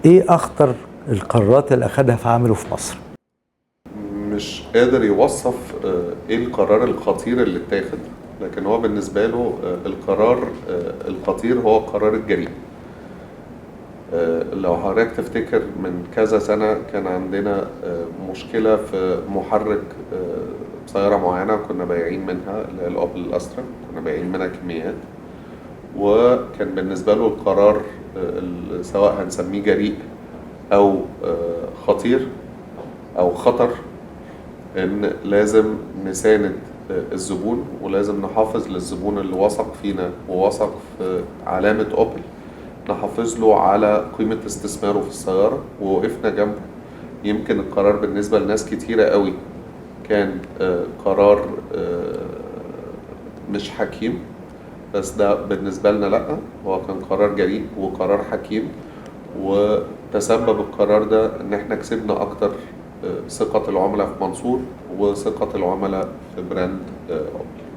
ايه اخطر القرارات اللي اخدها في عمله في مصر؟ مش قادر يوصف ايه القرار الخطير اللي اتاخد، لكن هو بالنسبة له القرار الخطير هو قرار الجريء. لو حضرتك تفتكر من كذا سنة كان عندنا مشكلة في محرك سيارة معينة كنا بايعين منها، اللي هي الأوبل الأسترا، كنا بايعين منها كميات. وكان بالنسبة له القرار سواء هنسميه جريء أو خطير أو خطر، إن لازم نساند الزبون ولازم نحافظ للزبون اللي وثق فينا ووثق في علامة أوبل، نحافظ له على قيمة استثماره في السيارة ووقفنا جنبه. يمكن القرار بالنسبة لناس كتيرة قوي كان قرار مش حكيم، بس ده بالنسبة لنا لأ، هو كان قرار جريء وقرار حكيم، وتسبب القرار ده إن إحنا كسبنا أكتر ثقة العملاء في منصور وثقة العملاء في براند أوبل.